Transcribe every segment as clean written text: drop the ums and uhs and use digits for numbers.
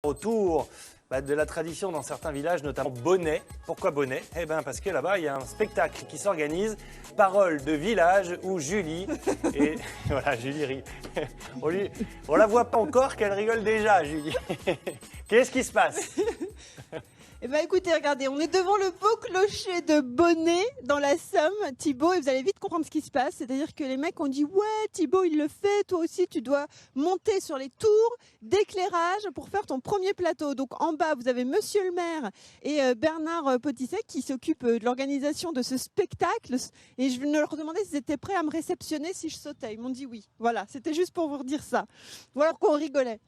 Autour de la tradition dans certains villages, notamment Bonnet. Pourquoi Bonnet? Eh bien parce que là-bas, il y a un spectacle qui s'organise, Parole de village, où Julie, et voilà, Julie rit. On la voit pas encore qu'elle rigole déjà, Julie. Qu'est-ce qui se passe? Eh bien écoutez, regardez, on est devant le beau clocher de Bonnet dans la Somme, Thibaut, et vous allez vite comprendre ce qui se passe. C'est-à-dire que les mecs ont dit « Ouais, Thibaut, il le fait, toi aussi, tu dois monter sur les tours d'éclairage pour faire ton premier plateau. » Donc en bas, vous avez Monsieur le maire et Bernard Potisset qui s'occupent de l'organisation de ce spectacle. Et je leur demandais s'ils étaient prêts à me réceptionner si je sautais. Ils m'ont dit oui. Voilà, c'était juste pour vous dire ça. Voilà qu'on rigolait.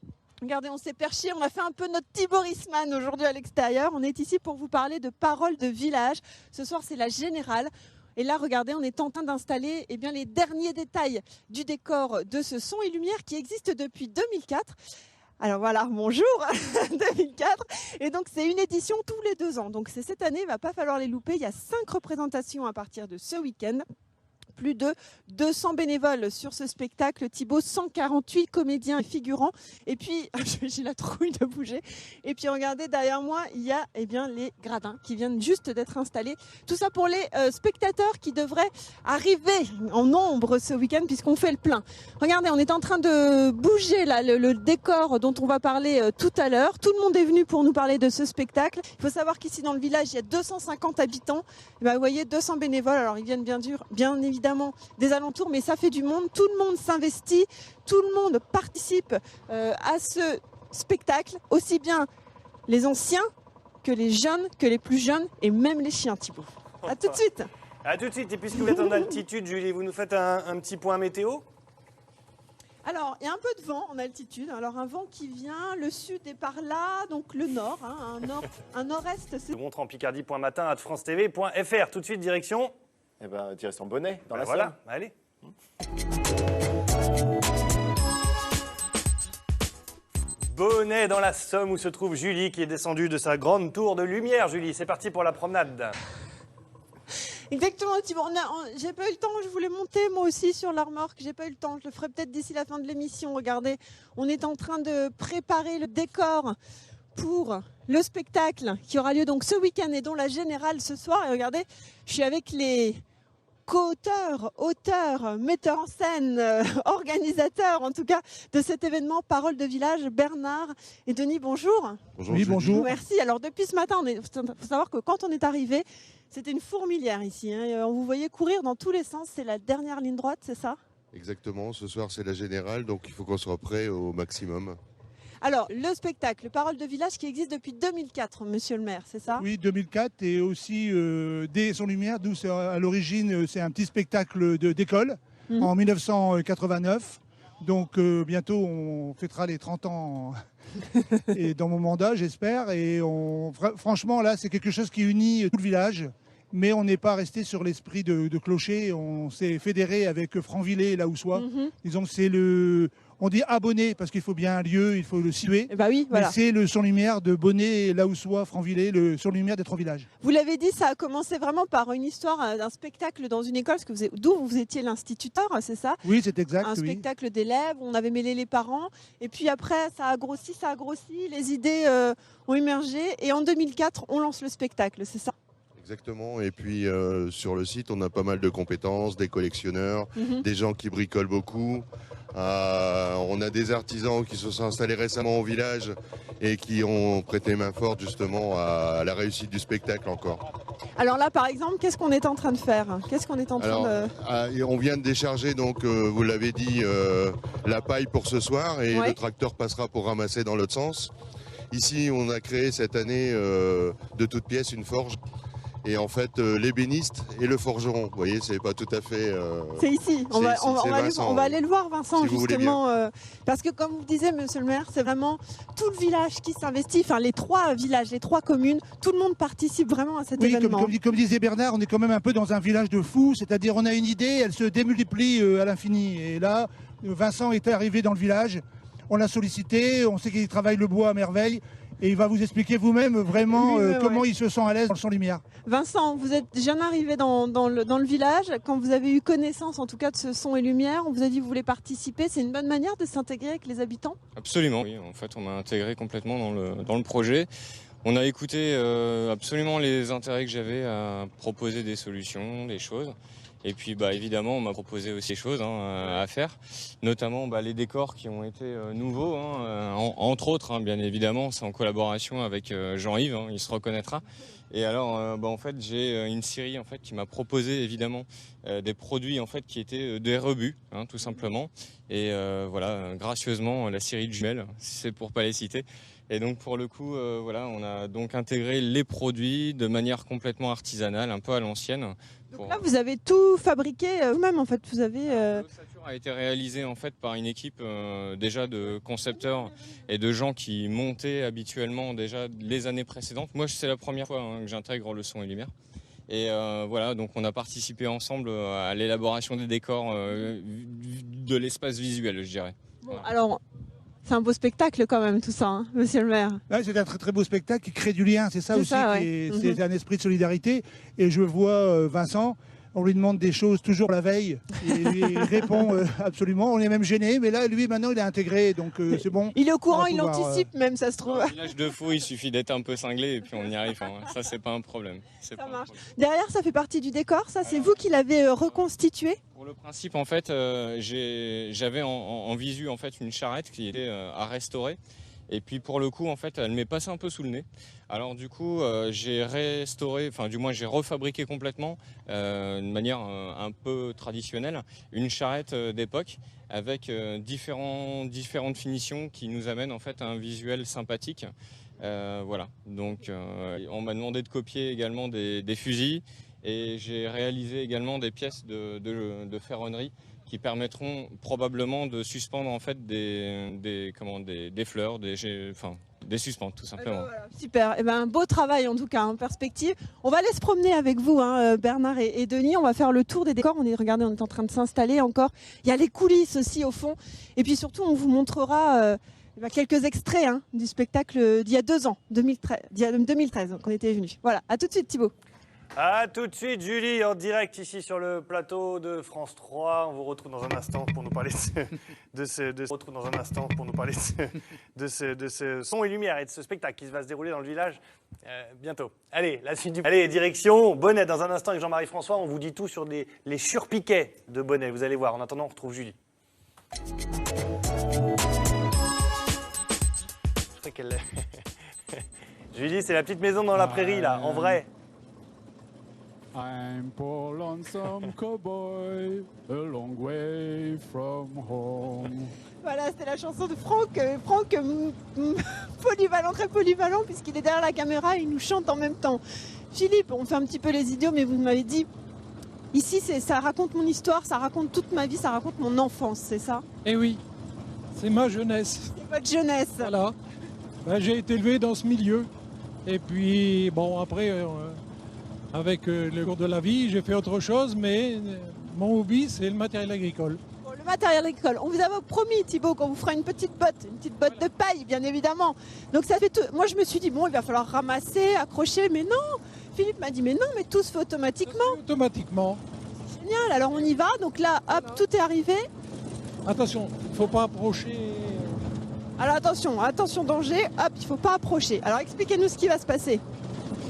Regardez, on s'est perché, on a fait un peu notre Thibaut-Risman aujourd'hui à l'extérieur. On est ici pour vous parler de Parole de village. Ce soir, c'est la générale. Et là, regardez, on est en train d'installer les derniers détails du décor de ce son et lumière qui existe depuis 2004. Alors voilà, bonjour, 2004. Et donc, c'est une édition tous les 2 ans. Donc, c'est cette année, il ne va pas falloir les louper. Il y a 5 représentations à partir de ce week-end. Plus de 200 bénévoles sur ce spectacle, Thibaut, 148 comédiens et figurants. Et puis, j'ai la trouille de bouger. Et puis, regardez, derrière moi, il y a les gradins qui viennent juste d'être installés. Tout ça pour les spectateurs qui devraient arriver en nombre ce week-end puisqu'on fait le plein. Regardez, on est en train de bouger là, le décor dont on va parler tout à l'heure. Tout le monde est venu pour nous parler de ce spectacle. Il faut savoir qu'ici, dans le village, il y a 250 habitants. Et vous voyez, 200 bénévoles. Alors, ils viennent bien évidemment des alentours, mais ça fait du monde, tout le monde s'investit, tout le monde participe à ce spectacle, aussi bien les anciens que les jeunes, que les plus jeunes et même les chiens, Thibaut. À tout de suite. À tout de suite, et puisque vous êtes en altitude, Julie, vous nous faites un petit point météo? Alors, il y a un peu de vent en altitude, alors un vent qui vient, le sud est par là, donc le nord, un nord-est. Je vous montre en picardie.matin, @francetv.fr. Tout de suite, direction... Eh ben, direction Bonnet, dans la voilà, Somme. allez. Bonnet dans la Somme où se trouve Julie qui est descendue de sa grande tour de lumière. Julie, c'est parti pour la promenade. Exactement, Thibaut. J'ai pas eu le temps, je voulais monter moi aussi sur la remorque, j'ai pas eu le temps, je le ferai peut-être d'ici la fin de l'émission. Regardez, on est en train de préparer le décor pour le spectacle qui aura lieu donc ce week-end et dont la générale ce soir. Et regardez, je suis avec les auteurs, metteurs en scène, organisateurs en tout cas de cet événement Parole de village, Bernard et Denis, bonjour. Bonjour. Oui, bonjour. Merci. Alors depuis ce matin, il faut savoir que quand on est arrivé, c'était une fourmilière ici. On vous voyait courir dans tous les sens, c'est la dernière ligne droite, c'est ça? Exactement, ce soir c'est la générale, donc il faut qu'on soit prêt au maximum. Alors, le spectacle Parole de village qui existe depuis 2004, monsieur le maire, c'est ça? Oui, 2004 et aussi dès son lumière, d'où à l'origine c'est un petit spectacle d'école en 1989. Donc bientôt on fêtera les 30 ans et dans mon mandat j'espère. Et franchement là c'est quelque chose qui unit tout le village. Mais on n'est pas resté sur l'esprit de clocher, on s'est fédéré avec Franvillers et Lahoussois. Disons que on dit abonné parce qu'il faut bien un lieu, il faut le situer. Bah oui, voilà. Mais c'est le son-lumière de Bonnet, Lahoussois, Franvillers, le son-lumière des 3 villages. Vous l'avez dit, ça a commencé vraiment par une histoire d'un spectacle dans une école, d'où vous étiez l'instituteur, c'est ça? Oui, c'est exact. Un spectacle d'élèves, on avait mêlé les parents, et puis après ça a grossi, les idées ont émergé, et en 2004 on lance le spectacle, c'est ça? Exactement, et puis sur le site on a pas mal de compétences, des collectionneurs, des gens qui bricolent beaucoup. On a des artisans qui se sont installés récemment au village et qui ont prêté main forte justement à la réussite du spectacle encore. Alors là par exemple, qu'est-ce qu'on est en train de faire? On vient de décharger, donc vous l'avez dit, la paille pour ce soir et le tracteur passera pour ramasser dans l'autre sens. Ici on a créé cette année de toutes pièces une forge. Et en fait, l'ébéniste et le forgeron, vous voyez, c'est pas tout à fait... c'est ici, on va aller le voir, Vincent, si justement, parce que comme vous disiez, monsieur le maire, c'est vraiment tout le village qui s'investit, enfin les 3 villages, les 3 communes, tout le monde participe vraiment à cet événement. Comme disait Bernard, on est quand même un peu dans un village de fous, c'est-à-dire on a une idée, elle se démultiplie à l'infini. Et là, Vincent est arrivé dans le village, on l'a sollicité, on sait qu'il travaille le bois à merveille. et il va vous expliquer vous-même vraiment Lui-même, comment ouais. il se sent à l'aise dans le son lumière. Vincent, vous êtes jeune arrivé dans le village. Quand vous avez eu connaissance, en tout cas, de ce son et lumière, on vous a dit que vous voulez participer. C'est une bonne manière de s'intégrer avec les habitants? Absolument, oui. En fait, on m'a intégré complètement dans le projet. On a écouté absolument les intérêts que j'avais à proposer des solutions, des choses. Et puis, évidemment, on m'a proposé aussi des choses à faire, notamment les décors qui ont été nouveaux, entre autres, bien évidemment, c'est en collaboration avec Jean-Yves, il se reconnaîtra. Et alors, en fait, j'ai une scierie qui m'a proposé évidemment des produits qui étaient des rebuts, tout simplement. Et voilà, gracieusement, la scierie de jumelles, si c'est pour pas les citer. Et donc pour le coup, on a donc intégré les produits de manière complètement artisanale, un peu à l'ancienne. Donc là, vous avez tout fabriqué vous-même, en fait. Vous avez. L'ossature a été réalisée en fait par une équipe déjà de concepteurs et de gens qui montaient habituellement déjà les années précédentes. Moi, c'est la première fois que j'intègre le son et lumière. Et voilà, donc on a participé ensemble à l'élaboration des décors de l'espace visuel, je dirais. Bon, Voilà. alors, c'est un beau spectacle quand même, tout ça, monsieur le maire. Ouais, c'est un très très beau spectacle qui crée du lien, c'est ça C'est aussi, ça, c'est un esprit de solidarité. Et je vois Vincent, on lui demande des choses toujours la veille, et il répond absolument, on est même gêné, mais là lui maintenant il est intégré, donc c'est bon. Il est au courant, On va il pouvoir, anticipe même, ça se trouve. Dans un village de fous, il suffit d'être un peu cinglé et puis on y arrive. Ça, c'est pas un problème. C'est Ça pas un marche. problème. Derrière, ça fait partie du décor, ça, c'est vous qui l'avez reconstitué? Pour le principe, en fait, j'avais en visu en fait une charrette qui était à restaurer. Et puis pour le coup, en fait, elle m'est passée un peu sous le nez. Alors du coup, j'ai restauré, enfin du moins j'ai refabriqué complètement, de manière un peu traditionnelle, une charrette d'époque avec différentes finitions qui nous amènent en fait à un visuel sympathique. Voilà. Donc on m'a demandé de copier également des fusils et j'ai réalisé également des pièces de ferronnerie qui permettront probablement de suspendre en fait des fleurs, des suspentes tout simplement. Voilà, super, un beau travail en tout cas en perspective. On va aller se promener avec vous, Bernard et Denis. On va faire le tour des décors. Regardez, on est en train de s'installer encore. Il y a les coulisses aussi au fond. Et puis surtout, on vous montrera quelques extraits du spectacle d'il y a 2 ans, 2013, donc on était venus. Voilà, à tout de suite Thibaut. A tout de suite, Julie, en direct ici sur le plateau de France 3. On vous retrouve dans un instant pour nous parler de ce son et lumière et de ce spectacle qui va se dérouler dans le village bientôt. Allez, la suite du... Allez, direction Bonnet dans un instant avec Jean-Marie François. On vous dit tout sur les surpiquets de Bonnet. Vous allez voir. En attendant, on retrouve Julie. Je crois qu'elle... Julie, c'est la petite maison dans la prairie, là, en vrai. I'm poor lonesome cowboy, a long way from home. Voilà, c'était la chanson de Franck. Franck, polyvalent, très polyvalent, puisqu'il est derrière la caméra et il nous chante en même temps. Philippe, on fait un petit peu les idiots, mais vous m'avez dit, ici, ça raconte mon histoire, ça raconte toute ma vie, ça raconte mon enfance, c'est ça? Eh oui, c'est ma jeunesse. C'est votre jeunesse. Voilà. J'ai été élevé dans ce milieu. Et puis, bon, après, avec le cours de la vie, j'ai fait autre chose, mais mon hobby, c'est le matériel agricole. Bon, le matériel agricole. On vous avait promis, Thibaut, qu'on vous fera une petite botte de paille, bien évidemment. Donc ça fait tout. Moi, je me suis dit, bon, il va falloir ramasser, accrocher, mais non. Philippe m'a dit, mais non, mais tout se fait automatiquement. Automatiquement. Génial, alors on y va. Donc là, hop, tout est arrivé. Attention, il ne faut pas approcher. Alors attention danger, hop, il ne faut pas approcher. Alors expliquez-nous ce qui va se passer.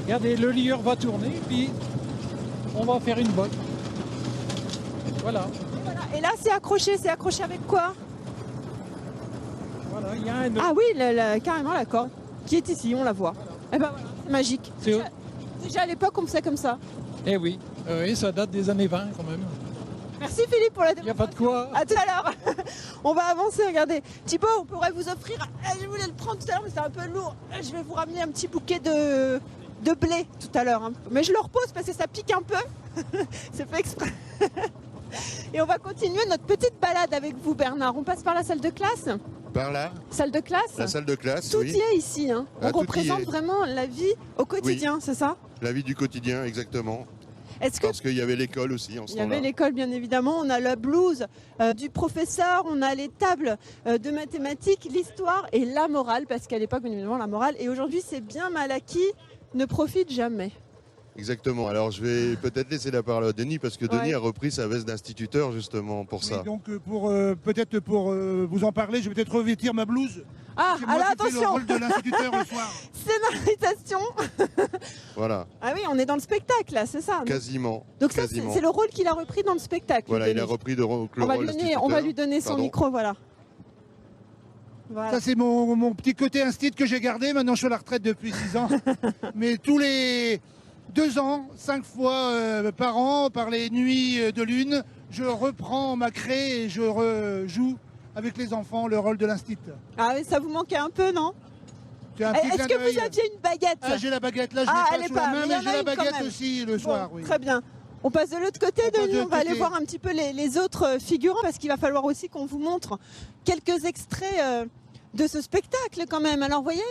Regardez, le lieur va tourner, puis on va faire une botte. Voilà. Et là, c'est accroché avec quoi? Voilà, il y a un nœud. Ah oui, carrément la corde qui est ici, on la voit. Eh ben voilà, c'est magique. Déjà à l'époque, on faisait comme ça. Eh oui, ça date des années 20 quand même. Merci Philippe pour la Il n'y a pas de quoi. À tout à l'heure. On va avancer, regardez. Thibaut, on pourrait vous offrir... Je voulais le prendre tout à l'heure, mais c'est un peu lourd. Je vais vous ramener un petit bouquet de blé tout à l'heure. Mais je le repose parce que ça pique un peu. C'est fait exprès. Et on va continuer notre petite balade avec vous, Bernard. On passe par la salle de classe. Par là, Salle de classe. la salle de classe, Tout oui. y est ici. On Ah, tout y représente est. vraiment la vie au quotidien, c'est ça? La vie du quotidien, exactement. Parce qu'il y avait l'école aussi en ce Il y temps-là. avait l'école, bien évidemment. On a la blouse du professeur, on a les tables de mathématiques, l'histoire et la morale, parce qu'à l'époque, bien évidemment, la morale. Et aujourd'hui, c'est bien mal acquis, ne profite jamais. Exactement. Alors je vais peut-être laisser la parole à Denis parce que Denis a repris sa veste d'instituteur justement pour ça. Oui, donc peut-être pour vous en parler, je vais peut-être revêtir ma blouse. Ah, C'est moi alors qui fais le attention, rôle de l'instituteur le soir. scénarisation. Voilà, Ah oui, on est dans le spectacle là, c'est ça. quasiment. Donc ça, quasiment. c'est le rôle qu'il a repris dans le spectacle. Voilà, il a Denis. repris le rôle On va lui donner son Pardon. micro, voilà. Voilà. Ça c'est mon petit côté instit que j'ai gardé. Maintenant je suis à la retraite depuis 6 ans. Mais tous les 2 ans, 5 fois par an, par les nuits de lune, je reprends ma craie et je rejoue avec les enfants le rôle de l'instit. Ah oui, ça vous manquait un peu, non? C'est un petit Est-ce clin que d'œil. vous aviez une baguette? Ah, j'ai la baguette là, je Ah, l'ai elle pas est sous pas, la mais main, il y en mais j'ai a la une quand baguette même. aussi le soir. Oui. Très bien. On passe de l'autre côté, passe de Denis, on l'autre va aller côté. voir un petit peu les autres figurants, parce qu'il va falloir aussi qu'on vous montre quelques extraits de ce spectacle quand même. Alors vous voyez,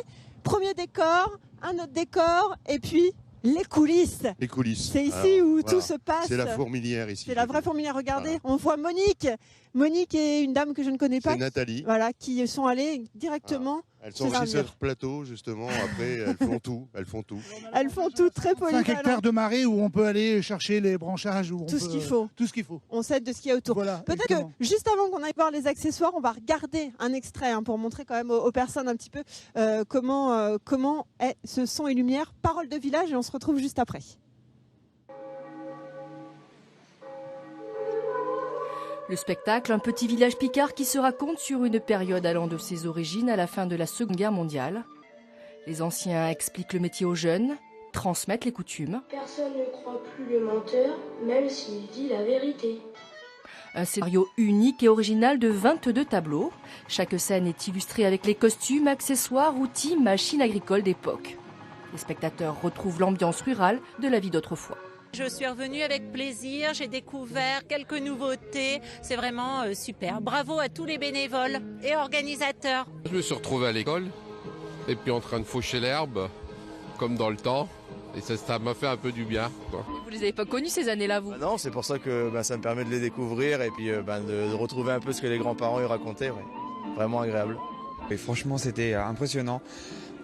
premier décor, un autre décor, et puis les coulisses. Les coulisses. C'est ici Alors, où voilà. tout se passe. C'est la fourmilière ici. C'est la vraie fourmilière. Regardez, Voilà. on voit Monique. Monique est une dame que je ne connais pas. C'est Nathalie. Voilà, qui sont allées directement. Elles sont C'est un aussi sur mur. le plateau justement. Après, elles font tout. Elles font tout. Elles font tout très 5 polyvalent. hectares de marais où on peut aller chercher les branchages. Où on Tout ce peut- qu'il faut. Tout ce qu'il faut. On s'aide de ce qu'il y a autour. Voilà, Peut-être exactement. que juste avant qu'on aille voir les accessoires, on va regarder un extrait pour montrer quand même aux personnes un petit peu comment est ce son et lumière. Parole de village et on se retrouve juste après. Le spectacle, un petit village picard qui se raconte sur une période allant de ses origines à la fin de la Seconde Guerre mondiale. Les anciens expliquent le métier aux jeunes, transmettent les coutumes. Personne ne croit plus le menteur, même s'il dit la vérité. Un scénario unique et original de 22 tableaux. Chaque scène est illustrée avec les costumes, accessoires, outils, machines agricoles d'époque. Les spectateurs retrouvent l'ambiance rurale de la vie d'autrefois. Je suis revenue avec plaisir, j'ai découvert quelques nouveautés, c'est vraiment super. Bravo à tous les bénévoles et organisateurs. Je me suis retrouvé à l'école et puis en train de faucher l'herbe, comme dans le temps, et ça m'a fait un peu du bien, quoi. Vous les avez pas connus ces années-là, vous? Non, c'est pour ça que ça me permet de les découvrir et puis de retrouver un peu ce que les grands-parents y racontaient. Ouais. Vraiment agréable. Et franchement, c'était impressionnant.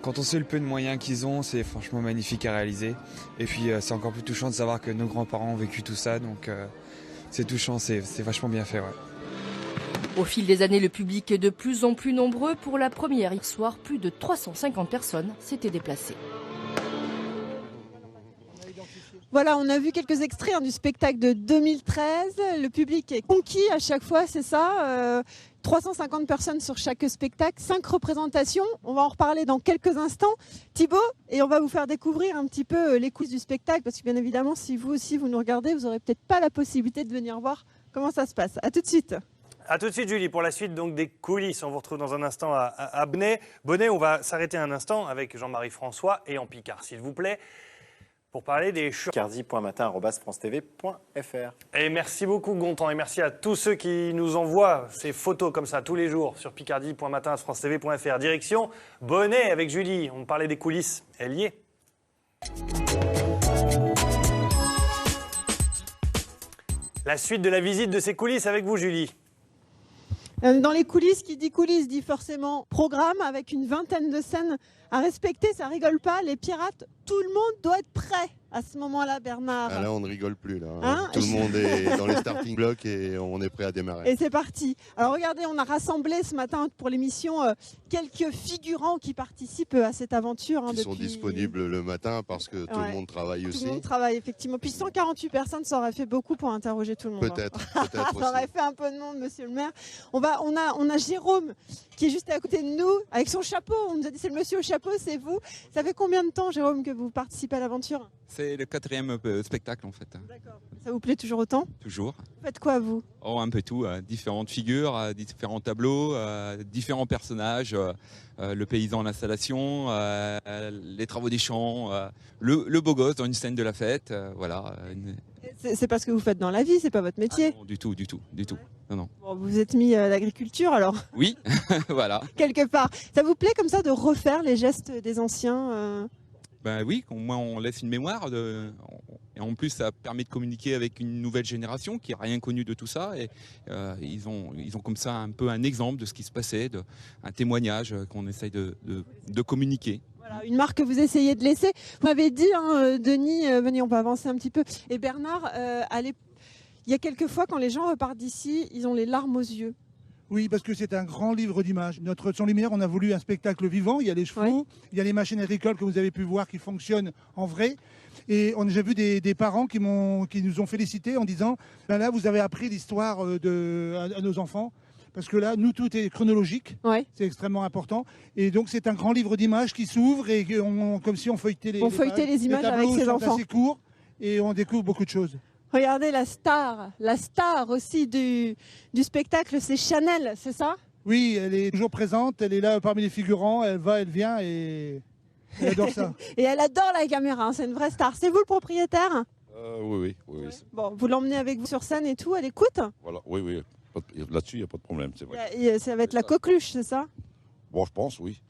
Quand on sait le peu de moyens qu'ils ont, c'est franchement magnifique à réaliser. Et puis c'est encore plus touchant de savoir que nos grands-parents ont vécu tout ça, donc c'est touchant, c'est vachement bien fait. Ouais. Au fil des années, le public est de plus en plus nombreux. Pour la première hier soir, plus de 350 personnes s'étaient déplacées. Voilà, on a vu quelques extraits du spectacle de 2013. Le public est conquis à chaque fois, c'est ça. 350 personnes sur chaque spectacle, 5 représentations. On va en reparler dans quelques instants. Thibaut, et on va vous faire découvrir un petit peu les coulisses du spectacle, parce que bien évidemment, si vous aussi vous nous regardez, vous n'aurez peut-être pas la possibilité de venir voir comment ça se passe. À tout de suite. A tout de suite, Julie, pour la suite donc des coulisses. On vous retrouve dans un instant à Bonnet. On va s'arrêter un instant avec Jean-Marie François et en Picard, s'il vous plaît, pour parler des choses. Picardie.matin@francetv.fr. Et merci beaucoup, Gontran, et merci à tous ceux qui nous envoient ces photos comme ça tous les jours sur picardie.matin@francetv.fr. Direction Bonnet avec Julie. On parlait des coulisses. Elle y est. La suite de la visite de ces coulisses avec vous, Julie. Dans les coulisses, qui dit coulisses dit forcément programme avec une vingtaine de scènes à respecter. Ça rigole pas, les pirates, tout le monde doit être prêt à ce moment-là, Bernard. Ah là, on ne rigole plus. Là. Hein, tout le monde est dans les starting blocks et on est prêt à démarrer. Et c'est parti. Alors regardez, on a rassemblé ce matin pour l'émission quelques figurants qui participent à cette aventure. Ils sont disponibles le matin parce que tout le monde travaille aussi. Tout le monde travaille, effectivement. Puis 148 personnes, ça aurait fait beaucoup pour interroger tout le monde. Peut-être. Ça aurait fait un peu de monde, monsieur le maire. On a Jérôme qui est juste à côté de nous avec son chapeau. On nous a dit c'est le monsieur au chapeau, c'est vous. Ça fait combien de temps, Jérôme, que vous participez à l'aventure? C'est le 4e spectacle en fait. D'accord. Ça vous plaît toujours autant? Toujours. Vous faites quoi, vous? Oh, un peu tout. Différentes figures, différents tableaux, différents personnages. Le paysan en installation, les travaux des champs, le beau gosse dans une scène de la fête. Voilà. C'est pas ce que vous faites dans la vie, c'est pas votre métier? Ah non, du tout. Non, non. Bon, vous êtes mis à l'agriculture alors? Oui, voilà. Quelque part. Ça vous plaît comme ça de refaire les gestes des anciens? Ben oui, au moins on laisse une mémoire. Et en plus, ça permet de communiquer avec une nouvelle génération qui n'a rien connu de tout ça. Et ils ont comme ça un peu un exemple de ce qui se passait, un témoignage qu'on essaye de communiquer. Voilà, une marque que vous essayez de laisser. Vous m'avez dit, Denis, venez, on va avancer un petit peu. Et Bernard, il y a quelques fois, quand les gens repartent d'ici, ils ont les larmes aux yeux. Oui, parce que c'est un grand livre d'images. Notre Son Lumière, on a voulu un spectacle vivant. Il y a les chevaux, il y a les machines agricoles que vous avez pu voir qui fonctionnent en vrai. Et j'ai vu des parents qui nous ont félicités en disant ben là, vous avez appris l'histoire à nos enfants. Parce que là, nous, tout est chronologique. C'est extrêmement important. Et donc, c'est un grand livre d'images qui s'ouvre et comme si on feuilletait les images avec ses enfants. C'est assez court et on découvre beaucoup de choses. Regardez la star aussi du spectacle, c'est Chanel, c'est ça? Oui, elle est toujours présente, elle est là parmi les figurants, elle va, elle vient et elle adore ça. Et elle adore la caméra, c'est une vraie star. C'est vous le propriétaire? Oui. Bon, vous l'emmenez avec vous sur scène et tout, elle écoute? Voilà, oui. Là-dessus, il n'y a pas de problème, c'est vrai. Ça va être la coqueluche, c'est ça? Bon, je pense, oui.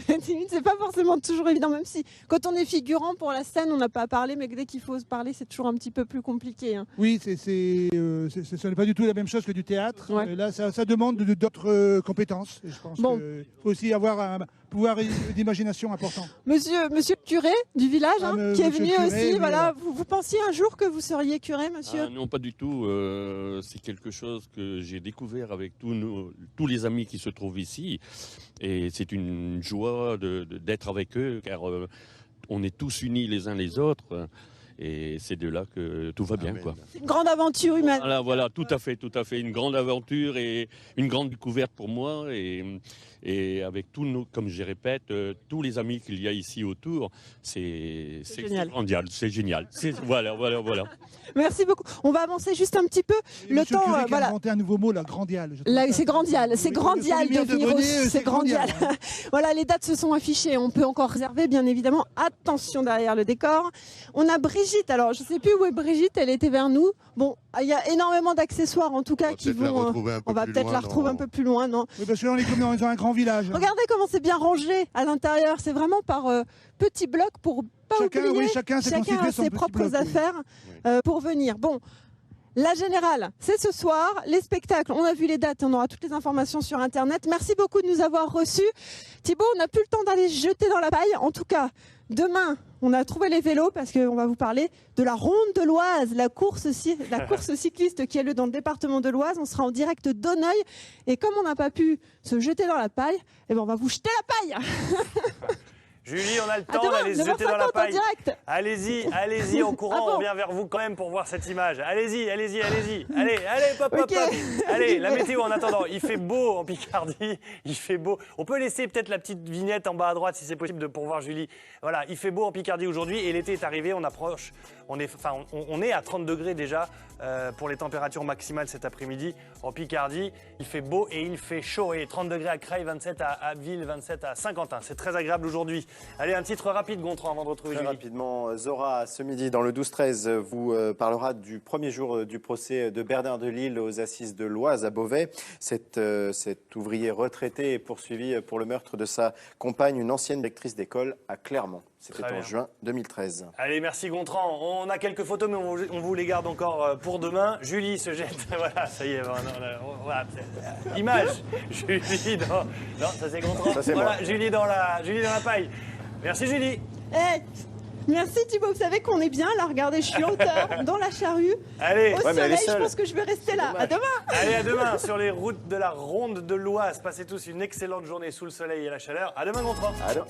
C'est pas forcément toujours évident, même si quand on est figurant pour la scène, on n'a pas à parler, mais dès qu'il faut se parler, c'est toujours un petit peu plus compliqué. Hein. Oui, ce n'est pas du tout la même chose que du théâtre. Là, ça demande d'autres compétences. Et je pense qu'il faut aussi avoir un pouvoir d'imagination important. Monsieur le curé du village, qui est venu curé, aussi, oui, voilà. Vous pensiez un jour que vous seriez curé, monsieur? Non, pas du tout. C'est quelque chose que j'ai découvert avec tous les amis qui se trouvent ici. Et c'est une joie d'être avec eux, car on est tous unis les uns les autres. Et c'est de là que tout va bien, quoi. C'est une grande aventure humaine. Voilà, tout à fait. Une grande aventure et une grande découverte pour moi. Et avec comme je répète, tous les amis qu'il y a ici autour, c'est grandial, c'est génial. Voilà. Merci beaucoup. On va avancer juste un petit peu. Le temps, a inventé un nouveau mot, la grandiale. C'est grandial de venir aussi. C'est grandial. Voilà, les dates se sont affichées. On peut encore réserver, bien évidemment. Attention derrière le décor. On a Brigitte. Alors, je ne sais plus où est Brigitte. Elle était vers nous. Bon, il y a énormément d'accessoires, en tout cas, qui vont. On va peut-être la retrouver un peu plus loin, non? Oui, parce qu'on est comme dans un grand village. Regardez comment c'est bien rangé à l'intérieur. C'est vraiment par petits blocs pour pas oublier. Chacun a ses propres affaires pour venir. Bon. La Générale, c'est ce soir. Les spectacles, on a vu les dates, on aura toutes les informations sur Internet. Merci beaucoup de nous avoir reçus. Thibaut, on n'a plus le temps d'aller se jeter dans la paille. En tout cas, demain, on a trouvé les vélos parce qu'on va vous parler de la Ronde de l'Oise, la course cycliste qui a lieu dans le département de l'Oise. On sera en direct d'Auneuil. Et comme on n'a pas pu se jeter dans la paille, on va vous jeter la paille. Julie, on a le temps d'aller se jeter dans la paille. Allez-y, en courant, on vient vers vous quand même pour voir cette image. Allez-y. Allez, pop. Allez, la météo en attendant. Il fait beau en Picardie, il fait beau. On peut laisser peut-être la petite vignette en bas à droite si c'est possible pour voir Julie. Voilà, il fait beau en Picardie aujourd'hui et l'été est arrivé, on approche. On est à 30 degrés déjà pour les températures maximales cet après-midi en Picardie. Il fait beau et il fait chaud. Et 30 degrés à Creil, 27 à Abbeville, 27 à Saint-Quentin. C'est très agréable aujourd'hui. Allez, un titre rapide, Gontran, avant de retrouver Julie. Rapidement, Zora, ce midi, dans le 12-13, vous parlera du premier jour du procès de Bernard Delille aux assises de l'Oise à Beauvais. Cet ouvrier retraité est poursuivi pour le meurtre de sa compagne, une ancienne directrice d'école à Clermont. C'était en juin 2013. Allez, merci Gontran. On a quelques photos, mais on vous les garde encore pour demain. Julie se jette. Voilà, ça y est. Voilà. Image. Julie dans... Non, ça c'est Gontran. Ça, c'est voilà, moi. Julie dans la paille. Merci Julie. Merci Thibaut, vous savez qu'on est bien là, regardez, je suis en hauteur, dans la charrue, allez. Au soleil, je pense que je vais rester là. À demain. Allez, à demain sur les routes de la Ronde de l'Oise. Passez tous une excellente journée sous le soleil et la chaleur. À demain Gontran. À demain.